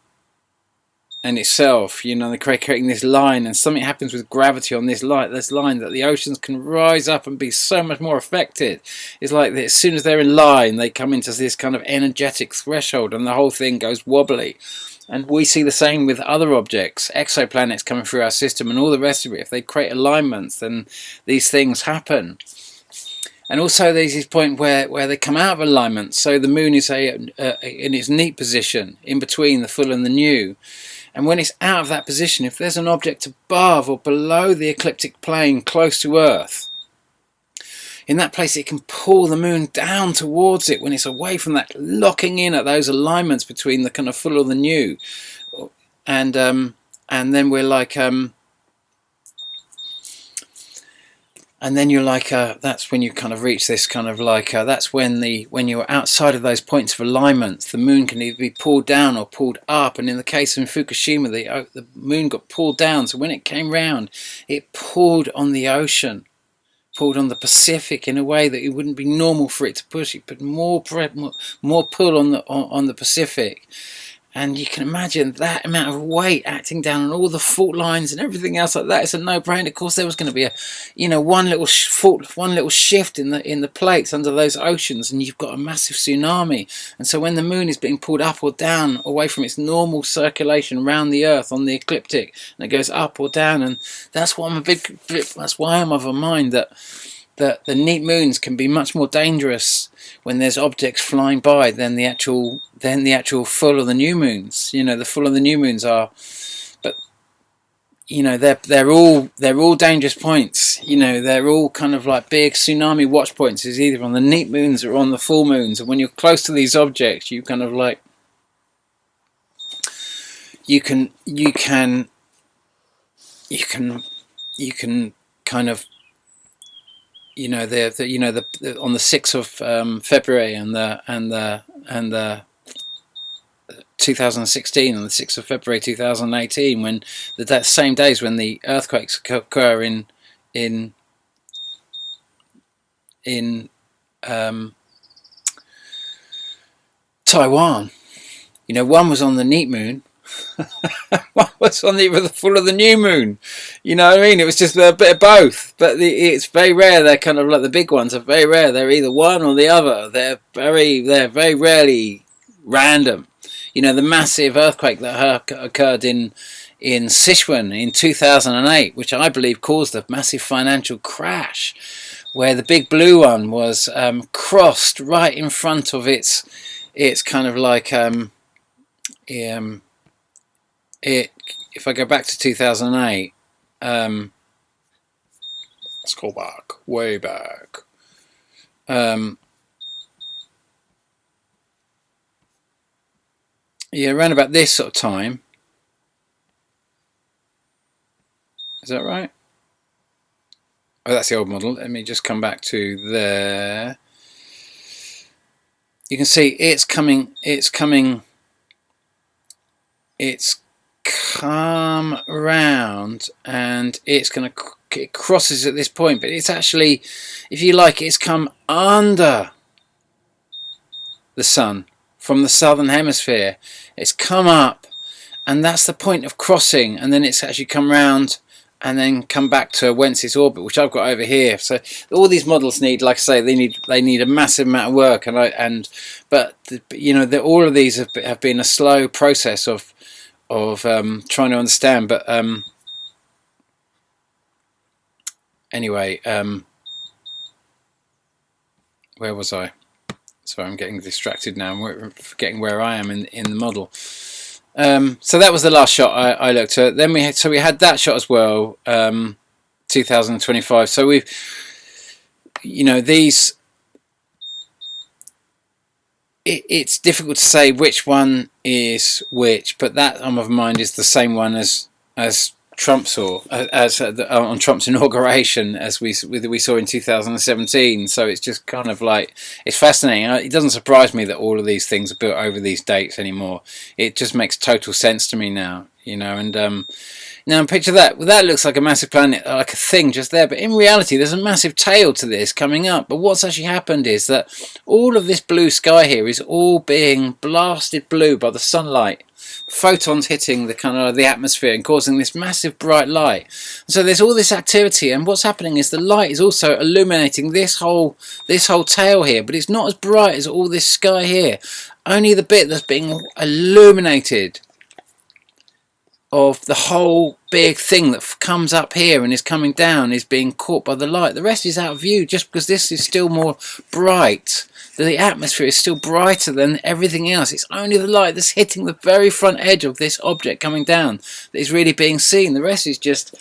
and itself. You know, they're creating this line, and something happens with gravity on this line that the oceans can rise up and be so much more affected. It's like that as soon as they're in line, they come into this kind of energetic threshold, and the whole thing goes wobbly. And we see the same with other objects, exoplanets coming through our system and all the rest of it. If they create alignments, then these things happen. And also there's this point where they come out of alignment. So the moon is in its neat position, in between the full and the new. And when it's out of that position, if there's an object above or below the ecliptic plane close to Earth, in that place it can pull the moon down towards it when it's away from that, locking in at those alignments between the kind of full and the new. And then we're like, and then you're like, that's when you kind of reach this kind of like, that's when you're outside of those points of alignment, the moon can either be pulled down or pulled up. And in the case of Fukushima, the moon got pulled down. So when it came round, it pulled on the ocean, pulled on the Pacific in a way that it wouldn't be normal for it to push. It put more pull on the Pacific. And you can imagine that amount of weight acting down on all the fault lines and everything else like that. It's a no-brainer. Of course, there was going to be one little shift in the plates under those oceans, and you've got a massive tsunami. And so when the moon is being pulled up or down away from its normal circulation around the Earth on the ecliptic, and it goes up or down, and that's why I'm of a mind that the neat moons can be much more dangerous when there's objects flying by than the actual full of the new moons. You know, the full of the new moons are, but you know, they're all dangerous points. You know, they're all kind of like big tsunami watch points. Is either on the neat moons or on the full moons. And when you're close to these objects, you kind of like you can kind of, you know, on the 6th of February and the 2016 and the 6th of February 2018, when that same days when the earthquakes occur in Taiwan. You know, one was on the neat moon. One was on the full of the new moon. You know what I mean? It was just a bit of both. But it's very rare. They're kind of like the big ones are very rare. They're either one or the other. They're very rarely random. You know, the massive earthquake that occurred in Sichuan in 2008, which I believe caused a massive financial crash, where the big blue one was crossed right in front of its kind of like if I go back to 2008, let's go back, way back. Yeah, around about this sort of time. Is that right? Oh, that's the old model. Let me just come back to there. You can see it's coming. It's come around, and it crosses at this point, but it's actually, if you like, it's come under the sun from the southern hemisphere. It's come up, and that's the point of crossing, and then it's actually come round and then come back to whence its orbit, which I've got over here. So all these models need, like I say, they need a massive amount of work, but you know, all of these have been a slow process of trying to understand. But anyway, where was I? Sorry, I'm getting distracted now. I'm forgetting where I am in the model. So that was the last shot I looked at. Then we had that shot as well, 2025. So we've, these. It's difficult to say which one is which, but that of mine is the same one as Trump saw on Trump's inauguration, as we saw in 2017. So it's just kind of like, it's fascinating. It doesn't surprise me that all of these things are built over these dates anymore. It just makes total sense to me now, and now picture that. Well, that looks like a massive planet, like a thing just there, but in reality there's a massive tail to this coming up. But what's actually happened is that all of this blue sky here is all being blasted blue by the sunlight, photons hitting the kind of the atmosphere and causing this massive bright light. So there's all this activity, and what's happening is the light is also illuminating this whole tail here, but it's not as bright as all this sky here. Only the bit that's being illuminated of the whole big thing that comes up here and is coming down is being caught by the light. The rest is out of view, just because this is still more bright. The atmosphere is still brighter than everything else. It's only the light that's hitting the very front edge of this object coming down that is really being seen. The rest is just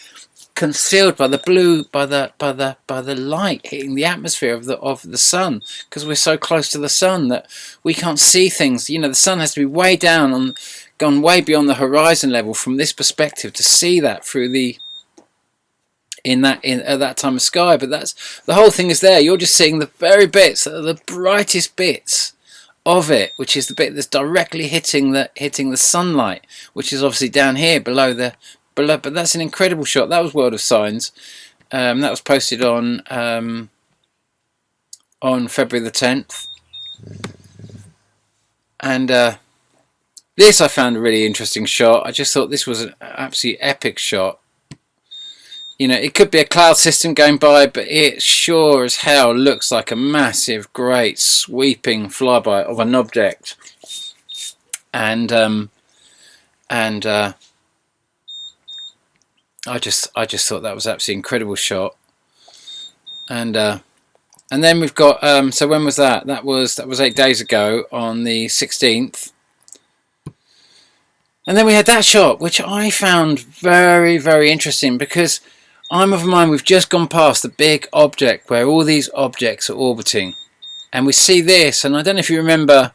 concealed by the blue, by the light hitting the atmosphere of the sun, because we're so close to the sun that we can't see things. The sun has to be way down, gone way beyond the horizon level from this perspective to see that through at that time of sky. But that's the whole thing is there. You're just seeing the very bits that are the brightest bits of it, which is the bit that's directly hitting the sunlight, which is obviously down here below. But that's an incredible shot. That was World of Signs. That was posted on February the 10th, and this I found a really interesting shot. I just thought this was an absolutely epic shot. It could be a cloud system going by, but it sure as hell looks like a massive, great, sweeping flyby of an object. And I just thought that was absolutely incredible shot. And then we've got so when was that? That was 8 days ago on the 16th. And then we had that shot, which I found very, very interesting, because I'm of a mind we've just gone past the big object where all these objects are orbiting. And we see this, and I don't know if you remember,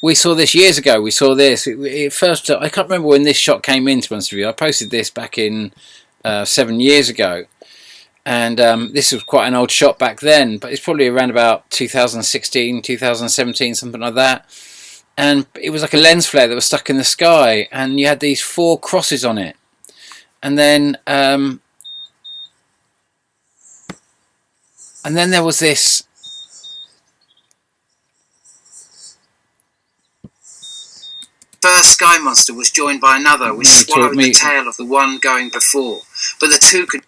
we saw this years ago. We saw this. It first, I can't remember when this shot came in, to be honest with you. I posted this back in 7 years ago. And this was quite an old shot back then, but it's probably around about 2016, 2017, something like that. And it was like a lens flare that was stuck in the sky, and you had these 4 crosses on it. And then there was this first sky monster was joined by another, which swallowed the tail of the one going before. But the two could...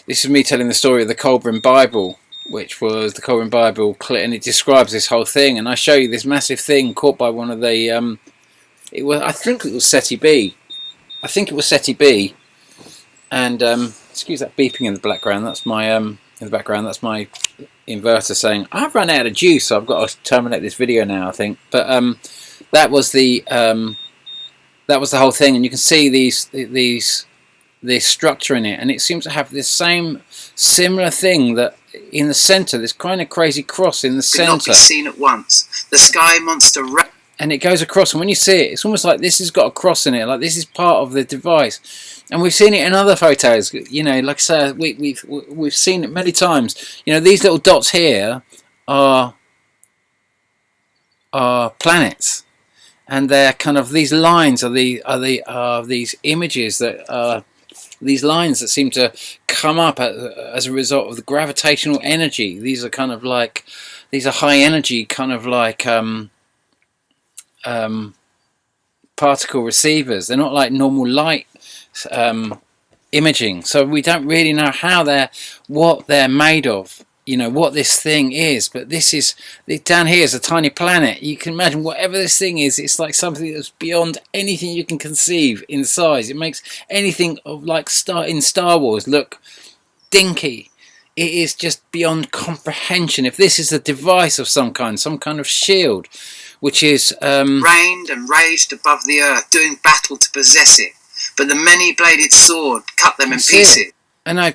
This is me telling the story of the Colburn Bible, which was the Colburn Bible, and it describes this whole thing. And I show you this massive thing caught by one of the... I think it was SETI B. I think it was SETI B. And excuse that beeping in the background. That's my that's my inverter saying I've run out of juice, so I've got to terminate this video now, I think. But that was the whole thing, and you can see this structure in it, and it seems to have this similar thing that in the center, this kind of crazy cross in the center. Not be seen at once. The sky monster. And it goes across, and when you see it, it's almost like this has got a cross in it, like this is part of the device. And we've seen it in other photos, like I say, we've seen it many times. These little dots here are planets, and they're kind of, these lines are these images that are these lines that seem to come up as a result of the gravitational energy. These are kind of like, these are high energy, kind of like particle receivers. They're not like normal light imaging, so we don't really know what they're made of, what this thing is. But this is, down here is a tiny planet. You can imagine whatever this thing is, it's like something that's beyond anything you can conceive in size. It makes anything of like in Star Wars look dinky. it is just beyond comprehension. If this is a device of some kind of shield, which is reigned and raged above the earth, doing battle to possess it, but the many-bladed sword cut them in pieces. And I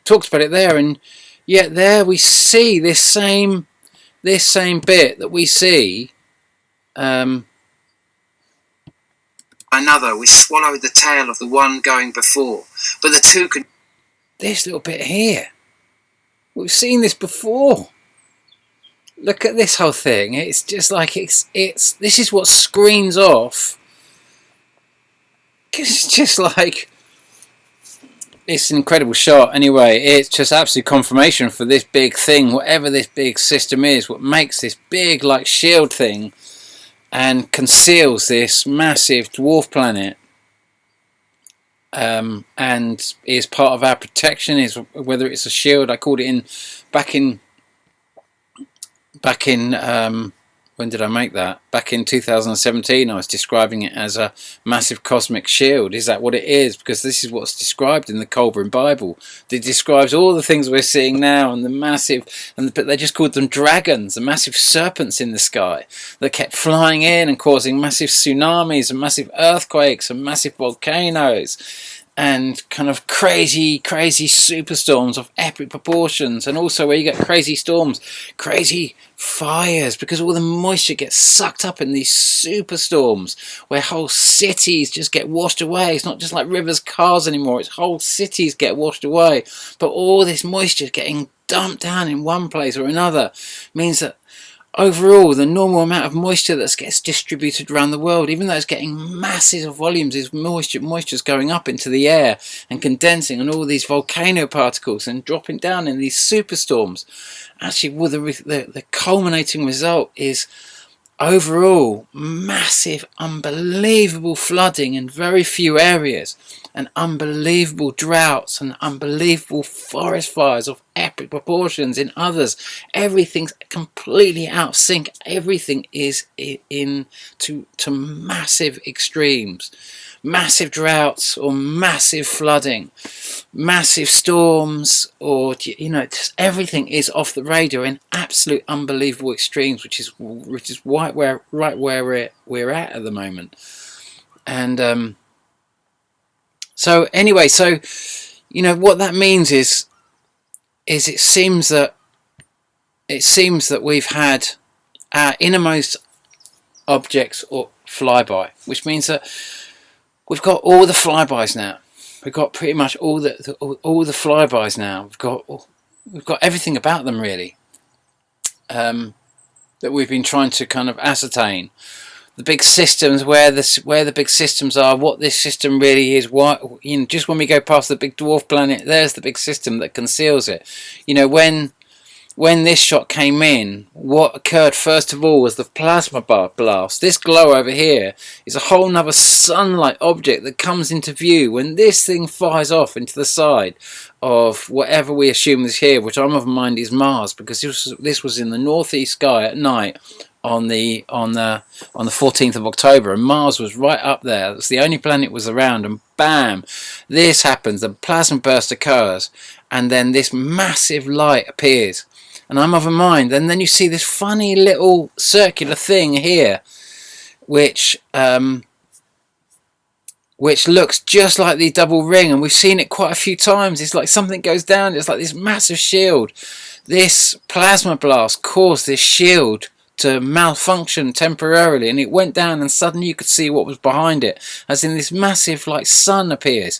talked about it there, and yet there we see this same bit that we see. Another, we swallowed the tail of the one going before, but the two could. This little bit here, we've seen this before. Look at this whole thing. It's just like this is what screens off. It's just like, it's an incredible shot. Anyway, it's just absolute confirmation for this big thing, whatever this big system is, what makes this big like shield thing and conceals this massive dwarf planet, and is part of our protection, is whether it's a shield. I called it back in when did I make that? Back in 2017, I was describing it as a massive cosmic shield. Is that what it is? Because this is what's described in the Colburn Bible. It describes all the things we're seeing now, and the massive, but they just called them dragons, the massive serpents in the sky that kept flying in and causing massive tsunamis and massive earthquakes and massive volcanoes, and kind of crazy superstorms of epic proportions, and also where you get crazy storms, crazy fires, because all the moisture gets sucked up in these superstorms where whole cities just get washed away. It's not just like rivers, cars anymore, it's whole cities get washed away, but all this moisture getting dumped down in one place or another means that overall, the normal amount of moisture that gets distributed around the world, even though it's getting massive volumes, is moisture's going up into the air and condensing on all these volcano particles and dropping down in these superstorms. Actually, well, the culminating result is overall massive, unbelievable flooding in very few areas, and unbelievable droughts and unbelievable forest fires of epic proportions in others. Everything's completely out of sync. Everything is to massive extremes. Massive droughts or massive flooding, massive storms, or just everything is off the radar in absolute unbelievable extremes, which is right where we're at the moment. And so anyway, so what that means is it seems that we've had our innermost objects or flyby, which means that we've got all the flybys now. We've got pretty much all the flybys now. We've got everything about them really, that we've been trying to kind of ascertain. The big systems, where the big systems are, what this system really is. Why, just when we go past the big dwarf planet, there's the big system that conceals it. When this shot came in, what occurred first of all was the plasma blast. This glow over here is a whole nother sun-like object that comes into view when this thing fires off into the side of whatever we assume is here, which I'm of mind is Mars, because this was in the northeast sky at night on the 14th of October, and Mars was right up there. That's the only planet was around, and bam, this happens. The plasma burst occurs, and then this massive light appears. And I'm of a mind, and then you see this funny little circular thing here, which looks just like the double ring, and we've seen it quite a few times. It's like something goes down, it's like this massive shield. This plasma blast caused this shield to malfunction temporarily, and it went down, and suddenly you could see what was behind it, as in this massive like sun appears.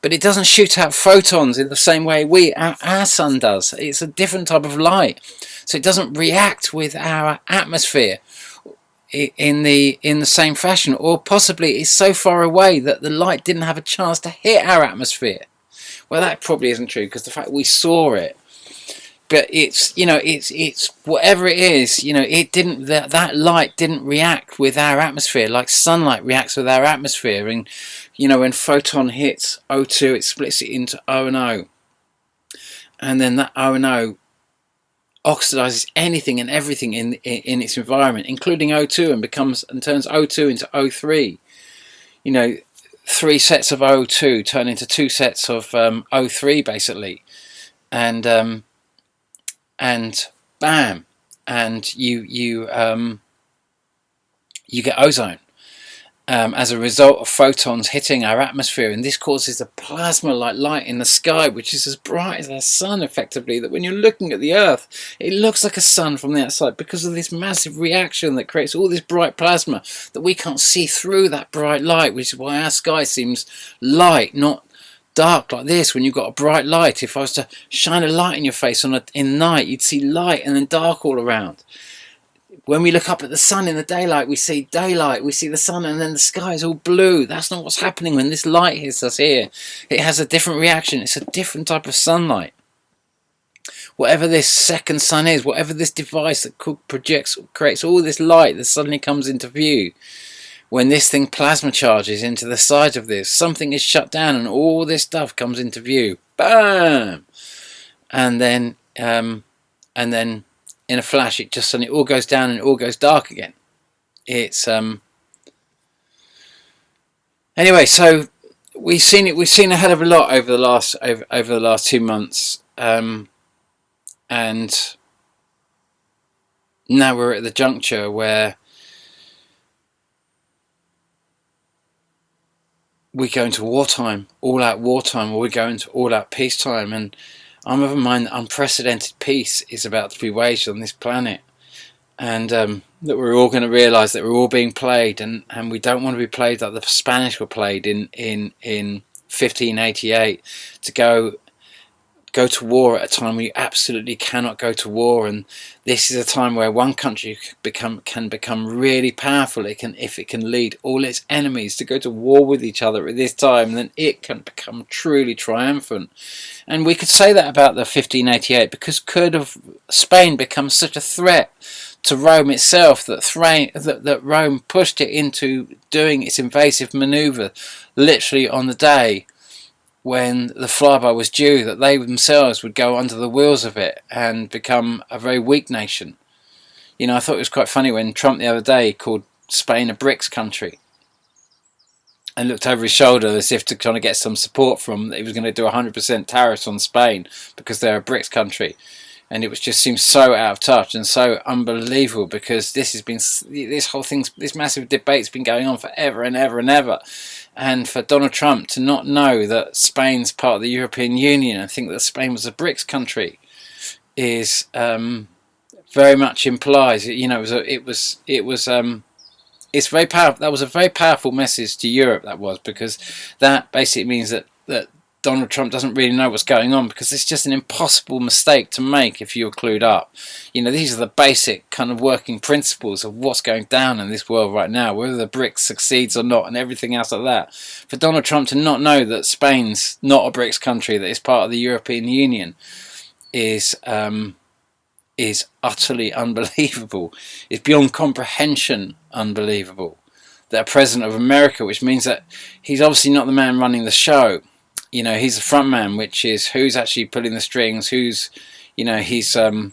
But it doesn't shoot out photons in the same way our sun does. It's a different type of light, so it doesn't react with our atmosphere in the same fashion, or possibly it's so far away that the light didn't have a chance to hit our atmosphere. Well, that probably isn't true, because the fact we saw it, but it's it's whatever it is, it didn't, that light didn't react with our atmosphere like sunlight reacts with our atmosphere. And when photon hits O2, it splits it into O and O, and then that O and O oxidizes anything and everything in its environment, including O2, and turns O2 into O3. 3 sets of O2 turn into 2 sets of O3 basically. and bam, and you get ozone. As a result of photons hitting our atmosphere, and this causes a plasma-like light in the sky, which is as bright as the sun, effectively, that when you're looking at the Earth, it looks like a sun from the outside because of this massive reaction that creates all this bright plasma that we can't see through that bright light, which is why our sky seems light, not dark like this. When you've got a bright light, if I was to shine a light in your face in night, you'd see light and then dark all around. When we look up at the sun in the daylight, we see daylight, we see the sun, and then the sky is all blue. That's not what's happening when this light hits us here. It has a different reaction. It's a different type of sunlight. Whatever this second sun is, whatever this device that creates all this light that suddenly comes into view, when this thing plasma charges into the side of this, something is shut down and all this stuff comes into view. Bam! And then in a flash, it just suddenly all goes down and it all goes dark again. It's anyway. So we've seen a hell of a lot over the last 2 months, and now we're at the juncture where we go into wartime, all-out wartime, or we go into all-out peacetime, and I'm of a mind that unprecedented peace is about to be waged on this planet, and that we're all going to realise that we're all being played, and we don't want to be played like the Spanish were played in 1588, to go to war at a time where you absolutely cannot go to war. And this is a time where one country can become really powerful. If it can lead all its enemies to go to war with each other at this time, then it can become truly triumphant. And we could say that about the 1588, because could have Spain become such a threat to Rome itself that Rome pushed it into doing its invasive manoeuvre literally on the day when the Flyby was due, that they themselves would go under the wheels of it and become a very weak nation. You know, I thought it was quite funny when Trump the other day called Spain a BRICS country and looked over his shoulder as if to kind of get some support from that he was going to do 100% tariffs on Spain because they're a BRICS country. And it just seems so out of touch and so unbelievable, because this massive debate's been going on forever and ever and ever. And for Donald Trump to not know that Spain's part of the European Union and think that Spain was a BRICS country is very much implies, you know, it's very powerful. That was a very powerful message to Europe. That was, because that basically means that Donald Trump doesn't really know what's going on, because it's just an impossible mistake to make if you're clued up. You know, these are the basic kind of working principles of what's going down in this world right now, whether the BRICS succeeds or not and everything else like that. For Donald Trump to not know that Spain's not a BRICS country, that is part of the European Union, is utterly unbelievable. It's beyond comprehension unbelievable. That a president of America, which means that he's obviously not the man running the show. You know, he's the front man, which is who's actually pulling the strings, who's, you know, he just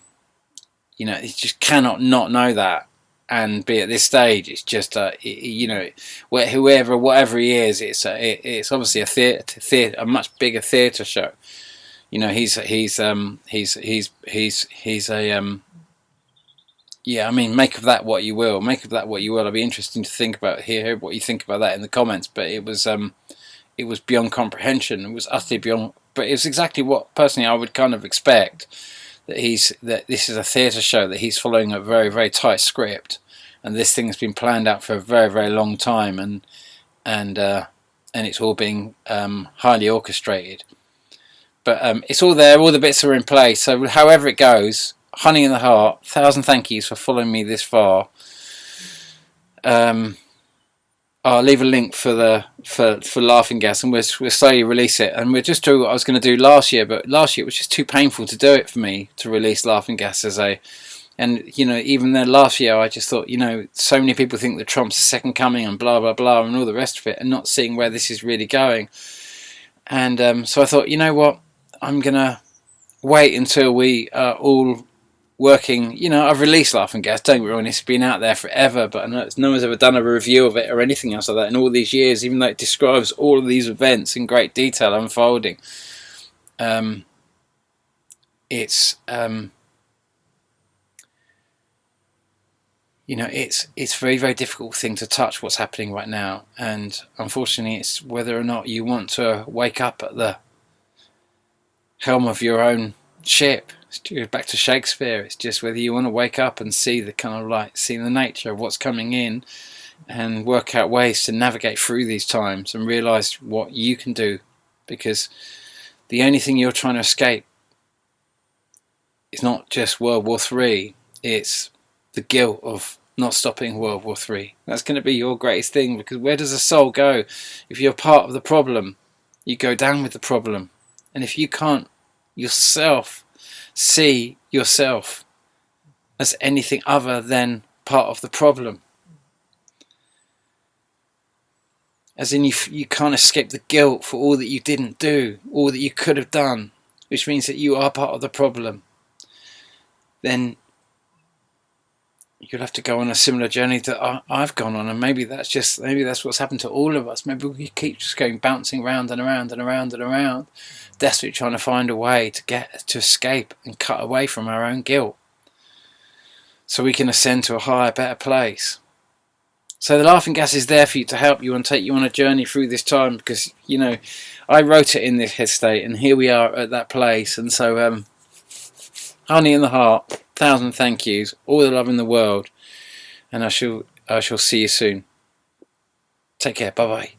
cannot not know that and be at this stage. It's just, you know, whatever he is, it's obviously a much bigger theatre show. You know, he's yeah, I mean, make of that what you will. Make of that what you will. It'll be interesting to think about, hear what you think about that in the comments. But it was beyond comprehension. It was utterly beyond. But it was exactly what personally I would kind of expect. That this is a theatre show. That he's following a very, very tight script, and this thing has been planned out for a very, very long time, and it's all being highly orchestrated. But it's all there. All the bits are in place. So however it goes. Honey in the heart, 1,000 thank yous for following me this far. I'll leave a link for Laughing Gas, and we'll slowly release it. And we'll just do what I was going to do last year, but last year it was just too painful to do it for me to release Laughing Gas and you know, even then last year I just thought, you know, so many people think that Trump's second coming and blah blah blah and all the rest of it, and not seeing where this is really going. And so I thought, you know what, I'm gonna wait until we are all working. You know, I've released Laughing Gas, don't get me wrong, it's been out there forever, but no one's ever done a review of it or anything else like that in all these years, even though it describes all of these events in great detail unfolding. it's you know, it's a very, very difficult thing to touch, what's happening right now, and unfortunately it's whether or not you want to wake up at the helm of your own ship. It's back to Shakespeare. It's just whether you want to wake up and see the kind of like, see the nature of what's coming in, and work out ways to navigate through these times and realize what you can do, because the only thing you're trying to escape is not just World War III, it's the guilt of not stopping World War III. That's going to be your greatest thing, because where does a soul go? If you're part of the problem, you go down with the problem. And if you can't yourself see yourself as anything other than part of the problem, as in you can't escape the guilt for all that you didn't do, all that you could have done, which means that you are part of the problem, then you'll have to go on a similar journey that I've gone on, and maybe that's what's happened to all of us. Maybe we keep just going bouncing round and around and around and around, desperately trying to find a way to escape and cut away from our own guilt, so we can ascend to a higher, better place. So the laughing gas is there for you to help you and take you on a journey through this time, because, you know, I wrote it in this head state, and here we are at that place. And so, honey in the heart, 1,000 thank yous, all the love in the world, and I shall see you soon. Take care, bye bye.